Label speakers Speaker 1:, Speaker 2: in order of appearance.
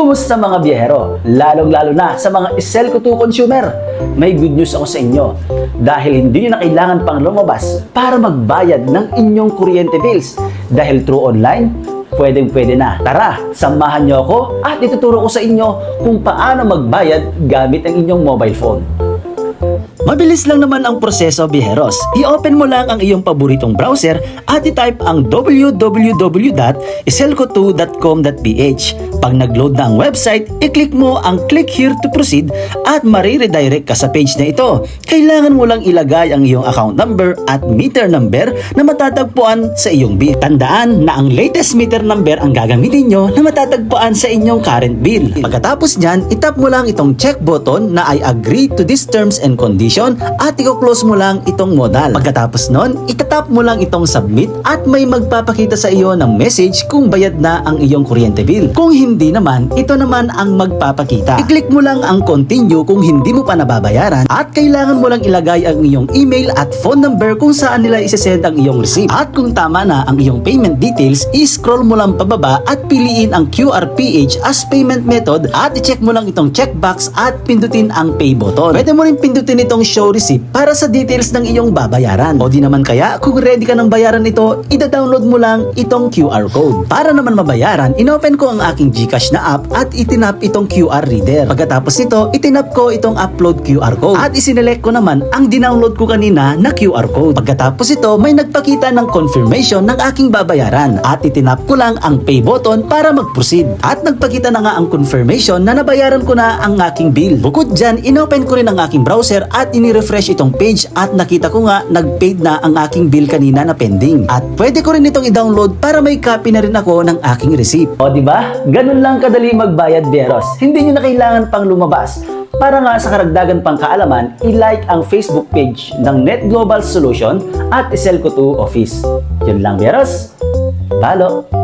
Speaker 1: Kumusta mga biyahero? Lalong-lalo na sa mga Iselco2 consumer. May good news ako sa inyo. Dahil hindi nyo na kailangan pang lumabas para magbayad ng inyong kuryente bills. Dahil through online, pwedeng-pwede na. Tara, samahan nyo ako at ituturo ko sa inyo kung paano magbayad gamit ang inyong mobile phone. Mabilis lang naman ang proseso, biheros. I-open mo lang ang iyong paboritong browser at i-type ang www.iselco2.com.ph. Pag nag-load na ang website, i-click mo ang click here to proceed at mariredirect ka sa page na ito. Kailangan mo lang ilagay ang iyong account number at meter number na matatagpuan sa iyong bill. Tandaan na ang latest meter number ang gagamitin nyo na matatagpuan sa inyong current bill. Pagkatapos nyan, itap mo lang itong check button na I agree to these terms and conditions at i-close mo lang itong modal. Pagkatapos nun, itatap mo lang itong submit at may magpapakita sa iyo ng message kung bayad na ang iyong kuryente bill. Kung hindi naman, ito naman ang magpapakita. I-click mo lang ang continue kung hindi mo pa nababayaran at kailangan mo lang ilagay ang iyong email at phone number kung saan nila isesend ang iyong receipt. At kung tama na ang iyong payment details, i-scroll mo lang pababa at piliin ang QRPH as payment method at i-check mo lang itong checkbox at pindutin ang pay button. Pwede mo rin pindutin itong show receipt para sa details ng iyong babayaran. O di naman kaya, kung ready ka ng bayaran ito, ida-download mo lang itong QR code. Para naman mabayaran, inopen ko ang aking GCash na app at itinap itong QR reader. Pagkatapos nito, itinap ko itong upload QR code at isinelect ko naman ang dinownload ko kanina na QR code. Pagkatapos ito, may nagpakita ng confirmation ng aking babayaran at itinap ko lang ang pay button para mag-proceed. At nagpakita na nga ang confirmation na nabayaran ko na ang aking bill. Bukod dyan, inopen ko rin ang aking browser at ini-refresh itong page at nakita ko nga nag-paid na ang aking bill kanina na pending. At pwede ko rin itong i-download para may copy na rin ako ng aking receipt. O diba? Ganun lang kadali magbayad, Beros. Hindi nyo na kailangan pang lumabas. Para nga sa karagdagan pang kaalaman, i-like ang Facebook page ng Net Global Solution at Iselco2 Office. Yun lang, Beros. Balo!